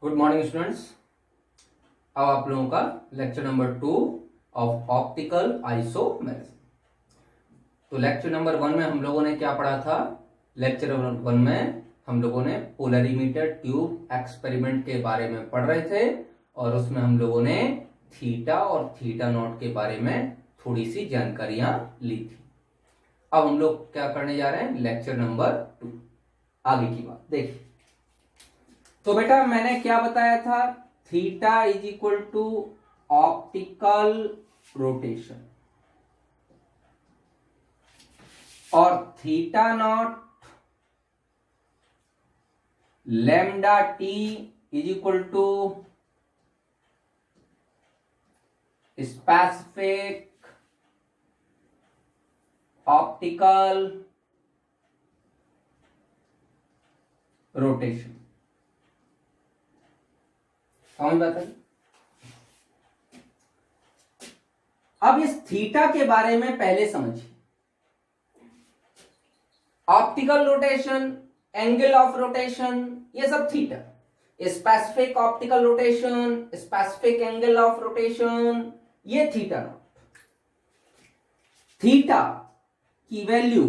Good morning students. अब आप लोगों का lecture number 2 of optical isomerism. तो लेक्चर नंबर 1 में हम लोगों ने क्या पढ़ा था? लेक्चर नंबर 1 में हम लोगों ने पोलरीमीटर ट्यूब एक्सपेरिमेंट के बारे में पढ़ रहे थे और उसमें हम लोगों ने थीटा और थीटा नॉट के बारे में थोड़ी सी जानकारियां ली थी। अब हम लोग क्या करने जा रहे हैं? लेक्चर नंबर 2 आगे की बात देखिए। तो बेटा मैंने क्या बताया था? Theta is equal to optical rotation और theta not lambda T is equal to specific optical rotation. समझ बात है? अब इस थीटा के बारे में पहले समझिए। Optical rotation, angle of rotation, ये सब theta. Specific optical rotation, specific angle of rotation, ये थीटा नॉट। थीटा की वैल्यू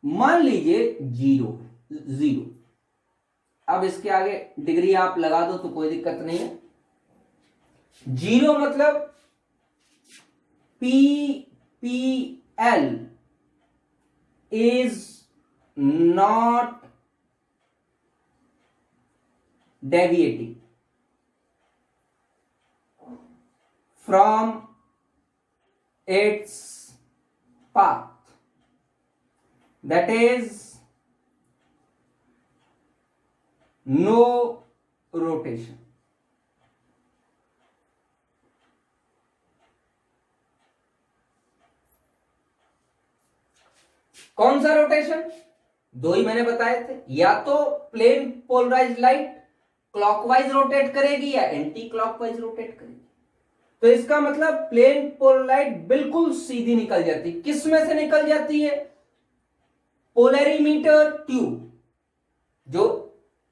मान लीजिए जीरो। अब इसके आगे डिग्री आप लगा दो तो कोई दिक्कत नहीं है। जीरो मतलब PL is not deviating from its path, that is no rotation. कौन सा रोटेशन? दो ही मैंने बताए थे, या तो plane polarised light clockwise rotate करेगी या एंटी क्लॉकवाइज रोटेट करेगी। तो इसका मतलब प्लेन पोलराइट बिल्कुल सीधी निकल जाती। किस में से निकल जाती है? Polarimeter tube. जो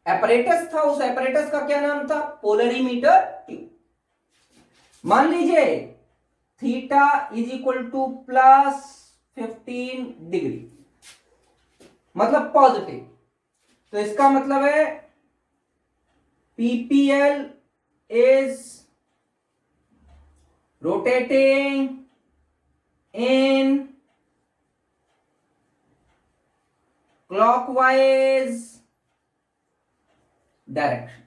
एपरेटस था उस एपरेटस का क्या नाम था? Polarimeter tube. मान लीजिए theta is equal to +15 degree, मतलब पॉजिटिव। तो इसका मतलब है PPL is rotating in clockwise direction.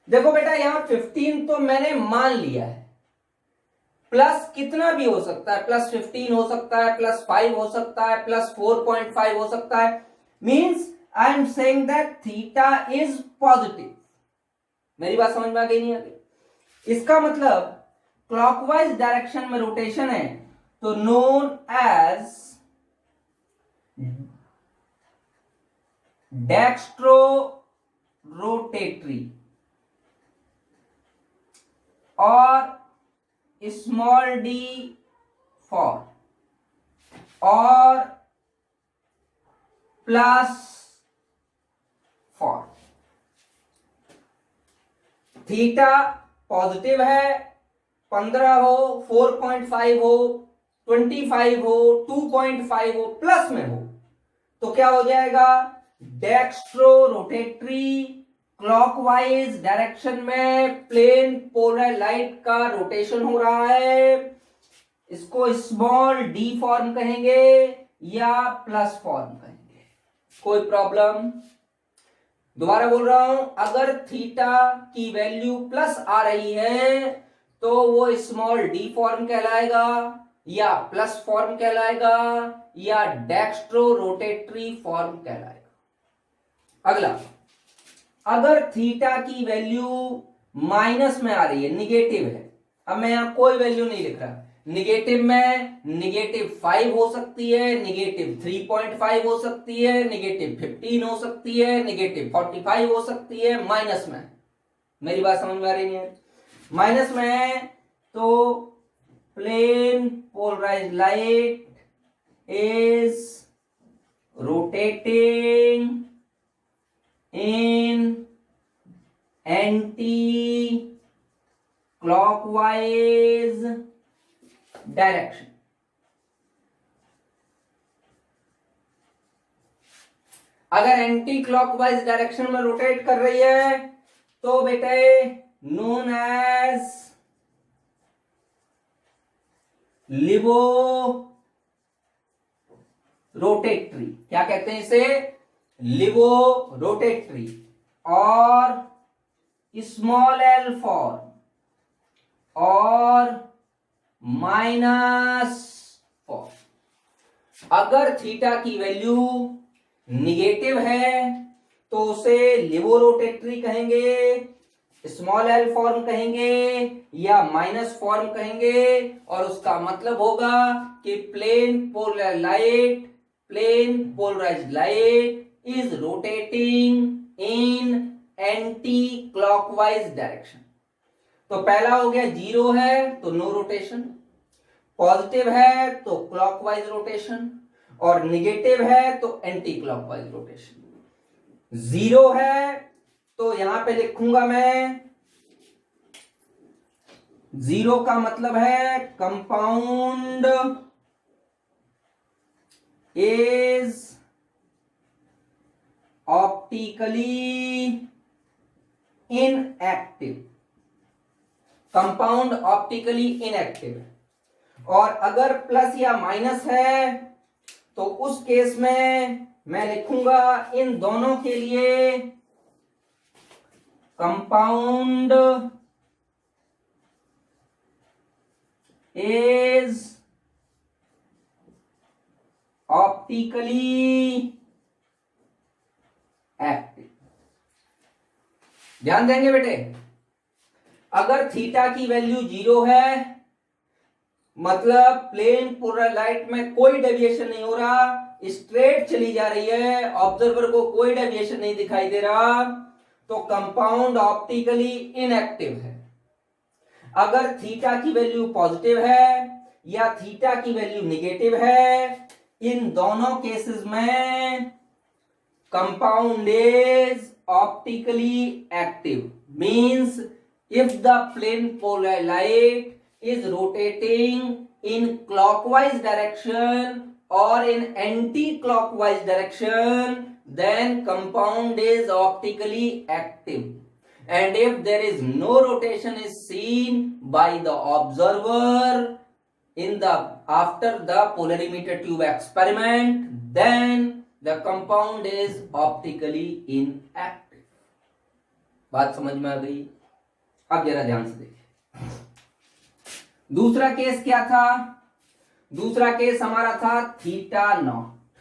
देखो बेटा यहां 15 तो मैंने मान लिया है, प्लस कितना भी हो सकता है, +15 हो सकता है, +5 हो सकता है, +4.5 हो सकता है। Means I am saying that theta is positive. मेरी बात समझ में आ गई नहीं आ गई? इसका मतलब क्लॉकवाइज डायरेक्शन में रोटेशन है तो नोन एज डेक्स्ट्रो रोटेटरी और स्मॉल d फॉर और प्लस फॉर। थीटा पॉजिटिव है, 15 हो, 4.5 हो, 25 हो, 2.5 हो, प्लस में हो तो क्या हो जाएगा? डेक्स्ट्रो रोटेटरी क्लॉकवाइज डायरेक्शन में प्लेन पोलर लाइट का रोटेशन हो रहा है। इसको स्मॉल d फॉर्म कहेंगे या प्लस फॉर्म कहेंगे, कोई प्रॉब्लम? दोबारा बोल रहा हूं, अगर थीटा की वैल्यू प्लस आ रही है तो वो स्मॉल d फॉर्म कहलाएगा या प्लस फॉर्म कहलाएगा या डेक्स्ट्रो रोटेटरी फॉर्म कहलाएगा। अगला, अगर थीटा की वैल्यू माइनस में आ रही है, निगेटिव है, अब मैं यहां कोई वैल्यू नहीं लिख रहा, निगेटिव में -5 हो सकती है, -3.5 हो सकती है, -15 हो सकती है, -45 हो सकती है, माइनस में। मेरी बात समझ में आ रही है? माइनस में है तो plane polarised light is rotating in anti clockwise direction. अगर एंटी क्लॉकवाइज डायरेक्शन में रोटेट कर रही है तो बेटे नोन एज लिबो रोटेटरी। क्या कहते हैं इसे? लिबो रोटेटरी। और स्मॉल एल फॉर्म और माइनस फॉर्म। अगर थीटा की वैल्यू निगेटिव है तो उसे लिबो रोटेटरी कहेंगे, स्मॉल एल फॉर्म कहेंगे या माइनस फॉर्म कहेंगे। और उसका मतलब होगा कि plane polarised light is rotating in anti clockwise direction. तो पहला हो गया, जीरो है तो नो रोटेशन, पॉजिटिव है तो क्लॉकवाइज रोटेशन, और निगेटिव है तो एंटी क्लॉकवाइज रोटेशन। जीरो है तो यहां पे लिखूंगा मैं, जीरो का मतलब है compound is optically inactive. Compound optically inactive. और अगर प्लस या माइनस है तो उस केस में मैं लिखूंगा इन दोनों के लिए कंपाउंड इज ऑप्टिकली एक्टिव। ध्यान देंगे बेटे, अगर थीटा की वैल्यू जीरो है मतलब प्लेन पोलर लाइट में कोई डेविएशन नहीं हो रहा, स्ट्रेट चली जा रही है, ऑब्जर्वर को कोई डेविएशन नहीं दिखाई दे रहा, तो कंपाउंड ऑप्टिकली इनएक्टिव है। अगर थीटा की वैल्यू पॉजिटिव है या थीटा की वैल्यू निगेटिव है, इन दोनों केसेस में compound is optically active. Means if the plane polar light is rotating in clockwise direction or in anti-clockwise direction, then compound is optically active. And if there is no rotation is seen by the observer in the after the polarimeter tube experiment, then the compound is optically inactive. बात समझ में आ गई? अब जरा ध्यान से देखिए, दूसरा केस क्या था? दूसरा केस हमारा था theta nought.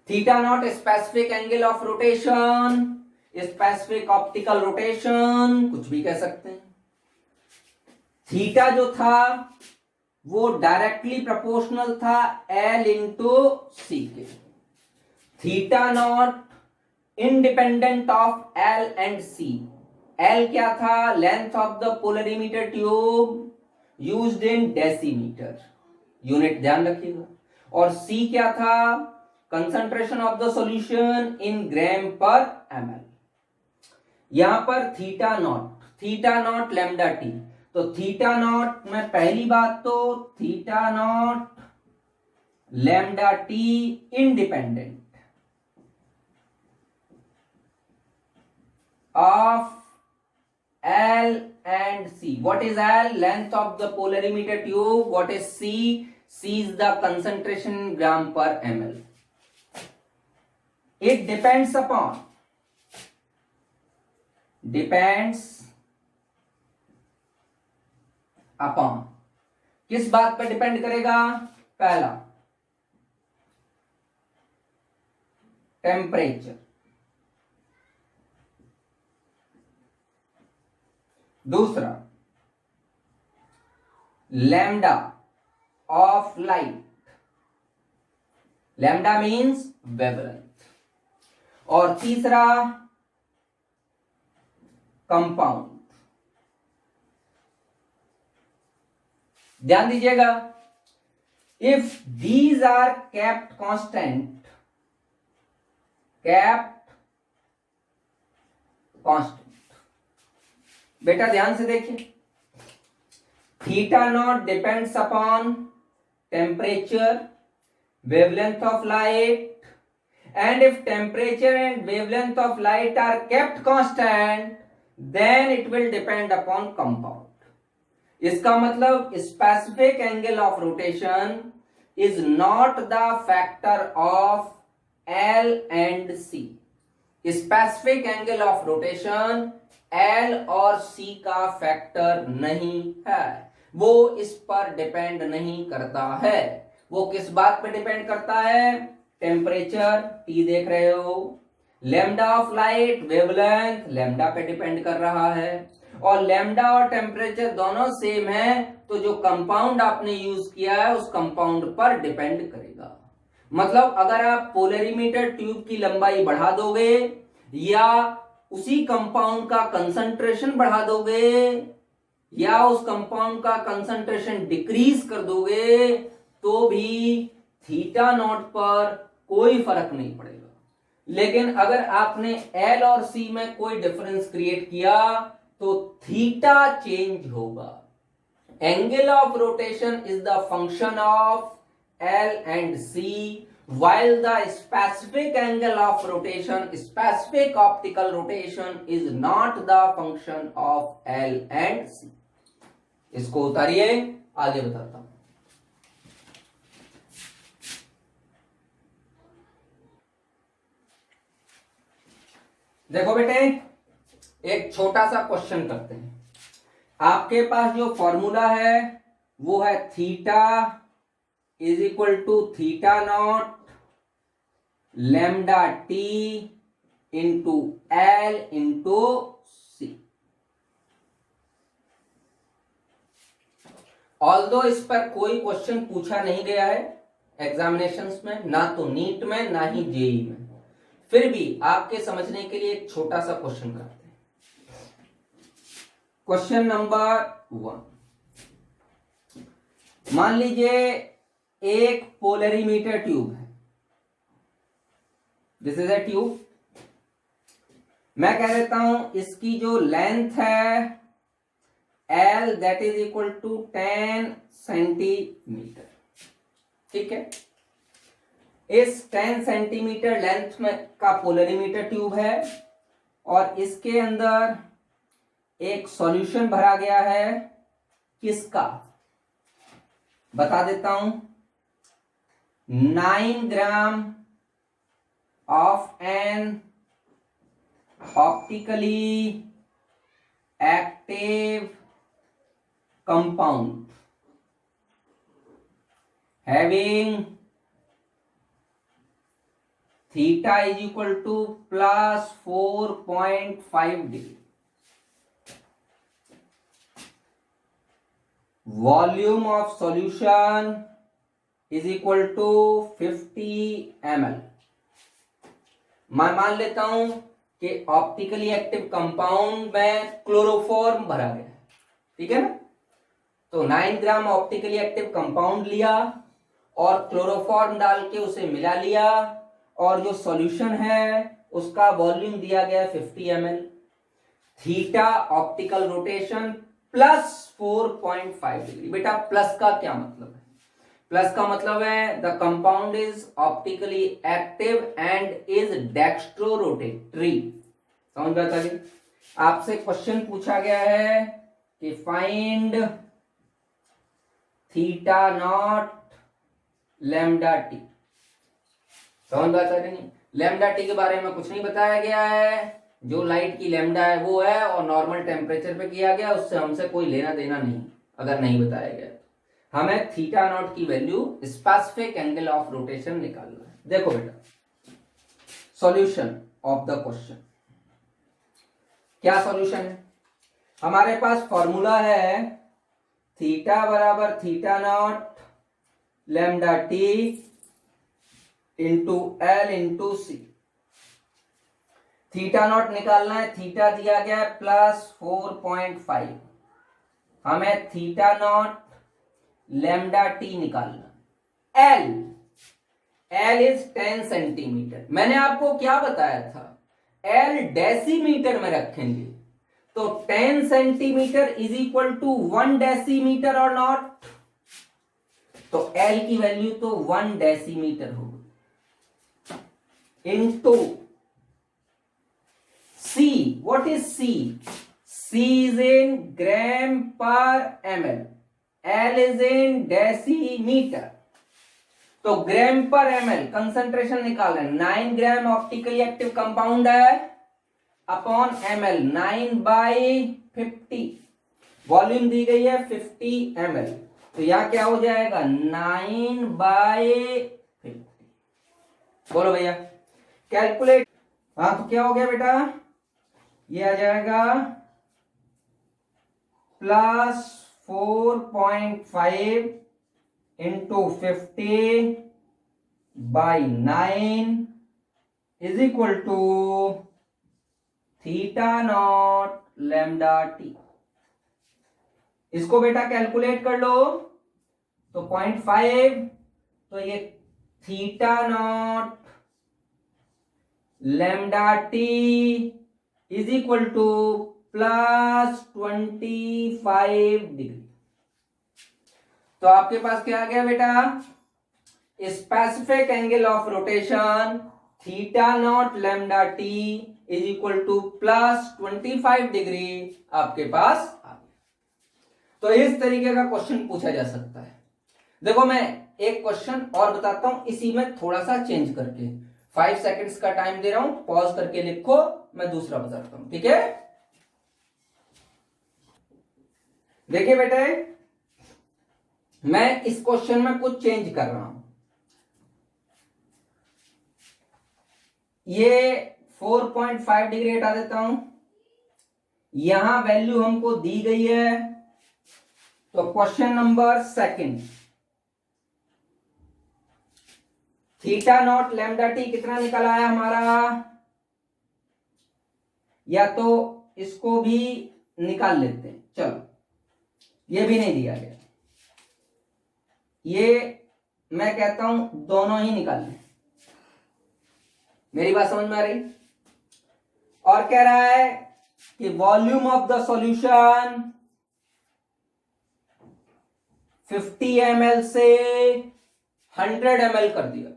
Theta nought specific angle of rotation, specific optical rotation, कुछ भी कह सकते हैं। थीटा जो था वो डायरेक्टली प्रोपोर्शनल था एल इंटू सी के। Theta nought independent of L and C. L क्या था? Length of the polarimeter tube used in decimetre, unit ध्यान रखिएगा। और सी क्या था? Concentration of the solution in gram per ML. यहां पर थीटा नॉट लैम्डा टी, तो थीटा नॉट में पहली बात तो theta not lambda T independent of L and C. What is L? Length of the polarimeter tube. What is C? C is the concentration in gram per ml. It depends upon किस बात पर depend करेगा? पहला temperature, दूसरा lambda of light, lambda means wavelength, और तीसरा compound. ध्यान दीजिएगा, if these are kept constant, बेटा ध्यान से देखिए, theta nought depends upon temperature, wavelength of light, and if temperature and wavelength of light are kept constant, then it will depend upon compound. इसका मतलब specific angle of rotation is not the factor of L and C. Specific angle of rotation L और C का factor नहीं है, वो इस पर depend नहीं करता है। वो किस बात पे डिपेंड करता है? टेम्परेचर T देख रहे हो, lambda of light wavelength lambda पे डिपेंड कर रहा है, और लैम्डा और टेम्परेचर दोनों सेम है, तो जो कंपाउंड आपने यूज किया है उस कंपाउंड पर डिपेंड करेगा। मतलब अगर आप पोलरीमीटर ट्यूब की लंबाई बढ़ा दोगे या उसी कंपाउंड का कंसंट्रेशन बढ़ा दोगे या उस कंपाउंड का कंसंट्रेशन डिक्रीज कर दोगे तो भी थीटा नॉट पर कोई फर्क नहीं पड़ेगा। लेकिन अगर आपने एल और सी में कोई डिफरेंस क्रिएट किया तो थीटा चेंज होगा। Angle of rotation is the function of L and C, while the specific angle of rotation, specific optical rotation is not the function of L and C. इसको उतारिए, आगे बताता हूं। देखो बेटे, एक छोटा सा क्वेश्चन करते हैं। आपके पास जो फॉर्मूला है वो है theta is equal to theta not lambda T into L into C. Although इस पर कोई क्वेश्चन पूछा नहीं गया है एग्जामिनेशंस में, ना तो नीट में ना ही जेई में, फिर भी आपके समझने के लिए एक छोटा सा क्वेश्चन करते हैं। क्वेश्चन नंबर 1, मान लीजिए एक पोलरीमीटर ट्यूब है, दिस इज ए ट्यूब। मैं कह देता हूं इसकी जो लेंथ है L that is equal to 10 centimetre, ठीक है। इस 10 सेंटीमीटर लेंथ में का पोलरीमीटर ट्यूब है और इसके अंदर एक सॉल्यूशन भरा गया है, किसका? बता देता हूं, 9 gram of an optically active compound having theta is equal to plus 4.5 degree, volume of solution is equal to 50 ml। मैं मान लेता हूं कि ऑप्टिकली एक्टिव कंपाउंड में क्लोरोफॉर्म भरा गया है, ठीक है ना। तो 9 ग्राम ऑप्टिकली एक्टिव कंपाउंड लिया और क्लोरोफॉर्म डाल के उसे मिला लिया, और जो सॉल्यूशन है उसका वॉल्यूम दिया गया 50 ml। Theta optical rotation plus 4.5 degree. बेटा प्लस का क्या मतलब है? प्लस का मतलब है the compound is optically active and is dextrorotatory. समझ में आता है? आपसे क्वेश्चन पूछा गया है कि find theta naught lambda T. समझ में आता है नहीं? लैम्डा टी के बारे में कुछ नहीं बताया गया है, जो लाइट की लैम्डा है वो है और नॉर्मल टेम्परेचर पे किया गया, उससे हमसे कोई लेना देना नहीं। अगर नहीं बताया गया हमें थीटा नॉट की value specific angle of rotation निकालना है। देखो बेटा, सॉल्यूशन ऑफ द क्वेश्चन, क्या सॉल्यूशन है? हमारे पास फॉर्मूला है थीटा बराबर theta not lambda T into L into C. Theta nought निकालना है, थीटा दिया गया है प्लस 4.5, हमें थीटा नॉट लैम्डा टी निकालना। L is 10 centimetre. मैंने आपको क्या बताया था? एल डेसीमीटर में रखेंगे तो 10 centimetre is equal to 1 decimetre और नॉट? तो L की वैल्यू तो 1 डेसीमीटर होगी into C. What is C? C is in gram per ml, L is in decimetre. तो ग्राम पर ml कंसंट्रेशन निकालना है, 9 ग्राम ऑप्टिकली एक्टिव कंपाउंड है upon ml, 9/50। Volume दी गई है 50 ml, तो यहां क्या हो जाएगा 9/50। बोलो भैया कैलकुलेट। हाँ तो क्या हो गया बेटा, ये आ जाएगा +4.5 into 50/9 is equal to theta not lambda T. इसको बेटा कैलकुलेट कर लो तो 0.5, तो ये theta not lambda T is equal to +25 degree. तो आपके पास क्या आ गया बेटा, specific angle of rotation theta not lambda T is equal to +25 degree आपके पास आ गया। तो इस तरीके का क्वेश्चन पूछा जा सकता है। देखो मैं एक क्वेश्चन और बताता हूं इसी में थोड़ा सा चेंज करके, 5 सेकंड्स का टाइम दे रहा हूं, पॉज करके लिखो, मैं दूसरा बताता हूं, ठीक है। देखिए बेटे मैं इस क्वेश्चन में कुछ चेंज कर रहा हूं। ये 4.5 डिग्री हटा देता हूं, यहां वैल्यू हमको दी गई है। तो question number second, theta naught lambda T कितना निकल आया हमारा, या तो इसको भी निकाल लेते हैं, चलो ये भी नहीं दिया गया, ये मैं कहता हूं दोनों ही निकाल लें। मेरी बात समझ में आ रही। और कह रहा है कि volume of the solution 50 ml से 100 ml कर दिया।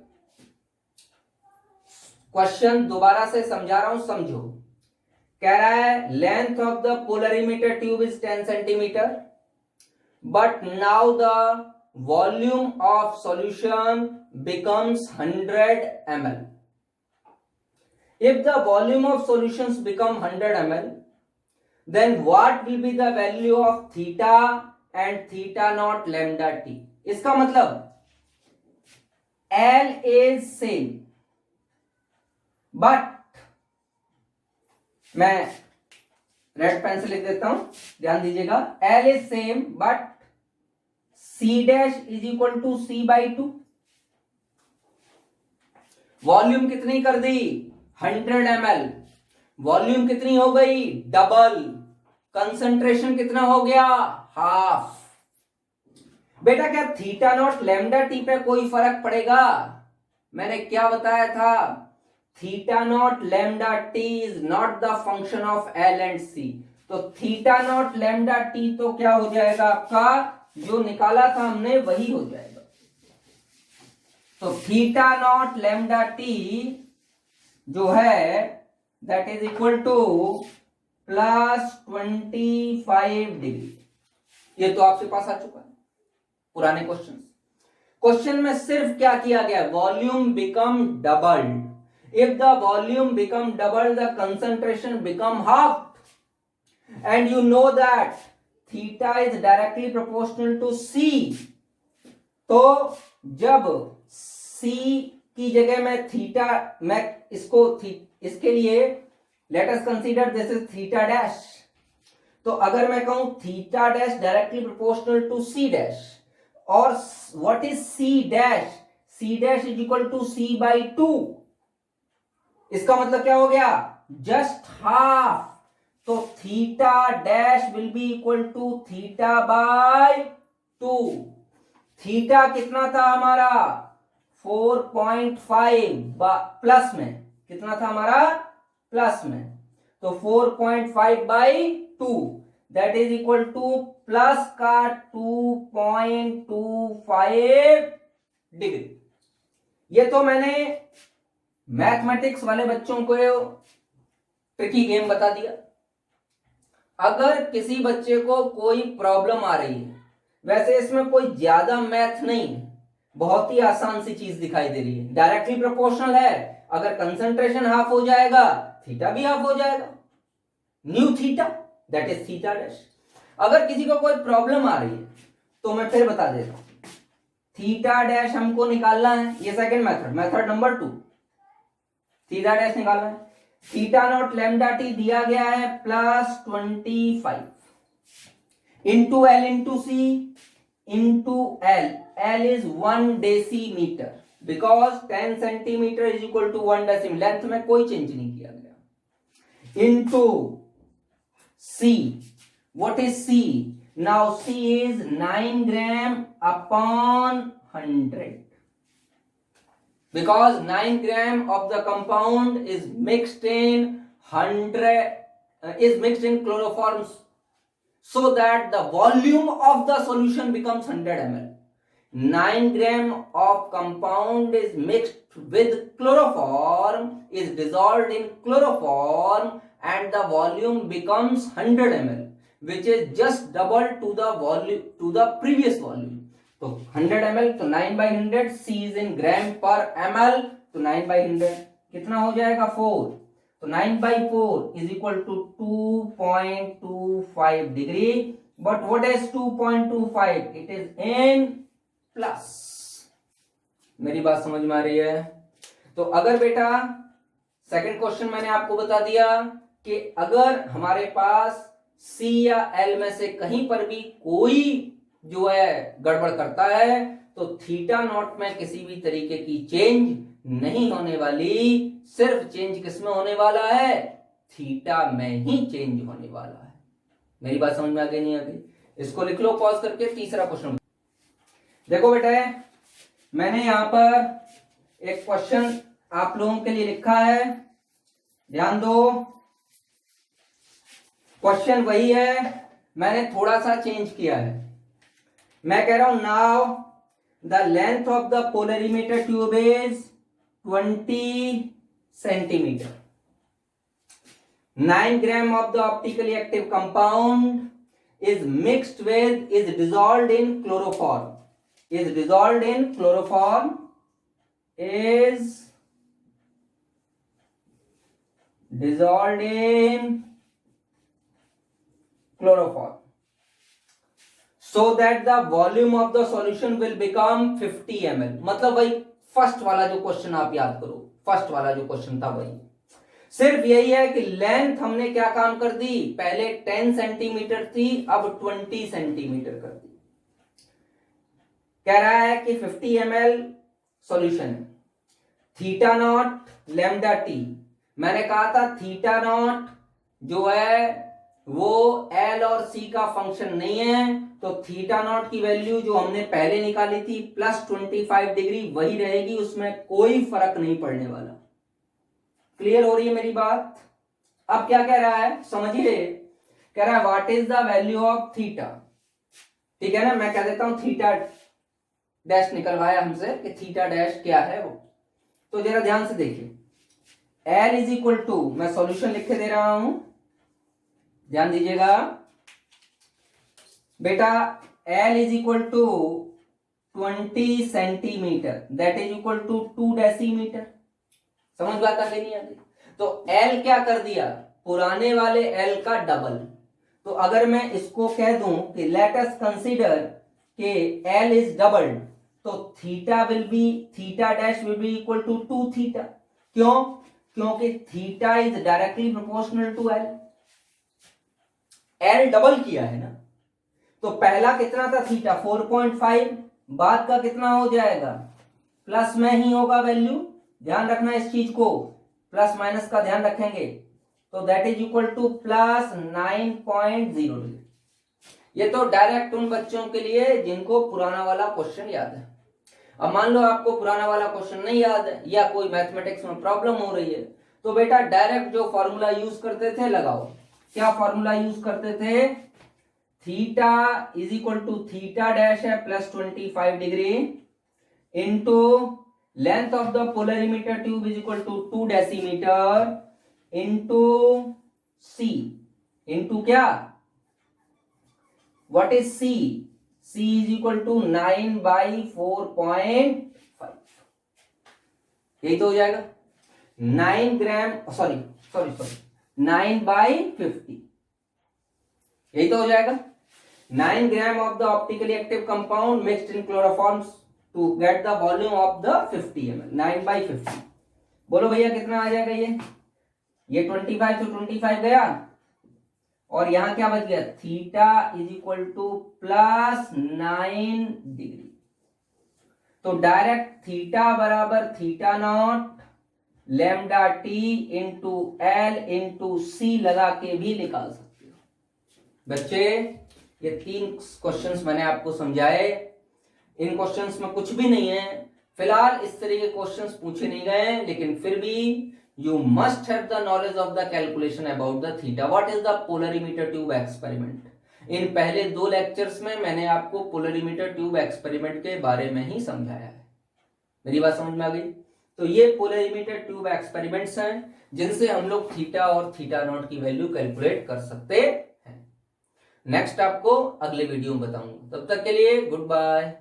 क्वेश्चन दोबारा से समझा रहा हूं, समझो। कह रहा है length of the polarimeter tube is 10 centimetre, but now the volume of solution becomes 100 ml. If the volume of solutions become 100 ml, then what will be the value of theta and theta naught lambda t? इसका मतलब L is same, but मैं red pen से लिख देता हूं, ध्यान दीजिएगा। L is same but C dash is equal to C/2। Volume कितनी कर दी 100 ml, वॉल्यूम कितनी हो गई डबल, कंसंट्रेशन कितना हो गया हाफ। बेटा क्या थीटा नॉट लैम्डा टी पे कोई फर्क पड़ेगा? मैंने क्या बताया था, theta not lambda T is not the function of L and c. तो थीटा नॉट लैम्डा टी तो क्या हो जाएगा आपका, जो निकाला था हमने वही हो जाएगा। तो थीटा नॉट लैम्डा टी जो है that is equal to +25 degree. ये तो आपके पास आ चुका है पुराने क्वेश्चन। क्वेश्चन में सिर्फ क्या किया गया, volume become doubled. If the volume become double the concentration become half, and you know that theta is directly proportional to C. तो जब सी की जगह में थीटा, मैं इसको इसके लिए let us consider this is theta dash. तो अगर मैं कहूं theta dash directly proportional to C dash, और what is C dash, C dash is equal to C/2। इसका मतलब क्या हो गया, जस्ट हाफ। तो theta dash will be equal to θ/2। Theta कितना था हमारा 4.5, प्लस में कितना था हमारा, प्लस में, तो 4.5/2 2 that is equal to plus का 2.25 डिग्री। ये तो मैंने मैथमेटिक्स वाले बच्चों को ट्रिकी गेम बता दिया। अगर किसी बच्चे को कोई प्रॉब्लम आ रही है, वैसे इसमें कोई ज्यादा मैथ नहीं है, बहुत ही आसान सी चीज दिखाई दे रही है, डायरेक्टली प्रोपोर्शनल है। अगर कंसंट्रेशन हाफ हो जाएगा, थीटा भी हाफ हो जाएगा, new theta that is theta dash. अगर किसी को कोई प्रॉब्लम आ रही है तो मैं फिर बता देता हूं, थीटा डैश हमको निकालना है, ये second method, method number 2, theta dash निकालना है। थीटा नॉट लैम्डा टी दिया गया है +25 into L into C into L, L is 1 decimetre because 10 centimetre is equal to 1 decimetre, length में कोई चेंज नहीं किया गया, into C, what is C, now C is 9 gram upon 100 because 9 gram of the compound is mixed in chloroform, so that the volume of the solution becomes 100 ml. 9 gram of compound is mixed with chloroform, is dissolved in chloroform, and the volume becomes 100 ml, which is just double to the volume, to the previous volume. तो 100 ml तो 9/100, C is in gram per ml, तो 9/100 कितना हो जाएगा 4, तो 9/4 is equal to 2.25 degree, but what is 2.25, it is in plus. मेरी बात समझ में आ रही है? तो अगर बेटा सेकंड क्वेश्चन मैंने आपको बता दिया कि अगर हमारे पास C या L में से कहीं पर भी कोई जो है गड़बड़ करता है, तो थीटा नॉट में किसी भी तरीके की चेंज नहीं होने वाली, सिर्फ चेंज किस में होने वाला है, थीटा में ही चेंज होने वाला है। मेरी बात समझ में आ गई नहीं आ गई? इसको लिख लो पॉज करके। तीसरा क्वेश्चन देखो बेटा, मैंने यहां पर एक क्वेश्चन आप लोगों के लिए लिखा है, ध्यान दो। क्वेश्चन वही है, मैंने थोड़ा सा चेंज किया है। मैं कह रहा हूं now the length of the polarimeter tube is 20 centimetre, 9 gram of the optically active compound is mixed with, is dissolved in chloroform, is dissolved in chloroform, is dissolved in chloroform, so that the volume of the solution will become 50 ml। मतलब वही first वाला जो question आप याद करो, first वाला जो question था वही, सिर्फ यही है कि लेंथ हमने क्या काम कर दी, पहले 10 सेंटीमीटर थी, अब 20 सेंटीमीटर कर दी। कह रहा है कि 50 ml सॉल्यूशन है, थीटा नॉट लैम्डा टी, मैंने कहा था थीटा नॉट जो है वो एल और सी का फंक्शन नहीं है, तो थीटा नॉट की वैल्यू जो हमने पहले निकाली थी +25 डिग्री वही रहेगी, उसमें कोई फर्क नहीं पड़ने वाला। क्लियर हो रही है मेरी बात? अब क्या कह रहा है समझिए, कह रहा है what is the value of theta, ठीक है ना। मैं कह देता हूं थीटा डैश, निकलवाया हमसे कि थीटा डैश क्या है वो, तो जरा ध्यान से देखिए, L इज इक्वल टू, मैं सॉल्यूशन लिख के दे रहा हूं, ध्यान दीजिएगा बेटा, L is equal to 20 centimetre that is equal to 2 decimetre. समझ बात आ गई नहीं आती? तो L क्या कर दिया, पुराने वाले L का डबल। तो अगर मैं इसको कह दूं कि लेट अस कंसीडर कि L इज डबल्ड, तो theta will be, theta dash will be equal to 2 theta. क्यों? क्योंकि theta is directly proportional to L, L double किया है ना। तो पहला कितना था थीटा 4.5, बाद का कितना हो जाएगा, प्लस में ही होगा वैल्यू, ध्यान रखना इस चीज को, प्लस माइनस का ध्यान रखेंगे, तो दैट इज इक्वल टू +9.0। ये तो डायरेक्ट उन बच्चों के लिए जिनको पुराना वाला क्वेश्चन याद है। अब मान लो आपको पुराना वाला क्वेश्चन नहीं याद है या कोई मैथमेटिक्स में प्रॉब्लम हो रही है, तो बेटा डायरेक्ट जो फॉर्मूला यूज करते थे लगाओ, क्या फॉर्मूला यूज करते थे? Theta is equal to theta dash है plus 25 degree into length of the polarimeter tube is equal to 2 decimeter into C into क्या, what is C? C is equal to 9/4.5, यही तो हो जाएगा 9 ग्राम, सॉरी 9/50, यही तो हो जाएगा 9 gram of the optically active compound mixed in chloroforms to get the volume of the 50 ml, 9/50। बोलो भैया कितना आ जाएगा? ये 25 to 25 गया और यहां क्या बच गया? Theta is equal to plus 9 degree. तो डायरेक्ट थीटा बराबर theta not lambda T into L into C लगा के भी निकाल सकते हो। बच्चे ये 3 क्वेश्चंस मैंने आपको समझाए। इन क्वेश्चंस में कुछ भी नहीं है, फिलहाल इस तरह के क्वेश्चंस पूछे नहीं गए, लेकिन फिर भी you must have the knowledge of the calculation about the theta. What is the polarimeter tube experiment? इन पहले 2 लेक्चर्स में मैंने आपको पोलरीमीटर ट्यूब एक्सपेरिमेंट के बारे में ही समझाया है। मेरी बात समझ में आ गई? तो ये पोलरीमीटर ट्यूब एक्सपेरिमेंट्स हैं जिनसे हम लोग थीटा और थीटा नॉट की वैल्यू कैलकुलेट कर सकते हैं। नेक्स्ट आपको अगले वीडियो में बताऊंगा। तब तक के लिए गुड बाय।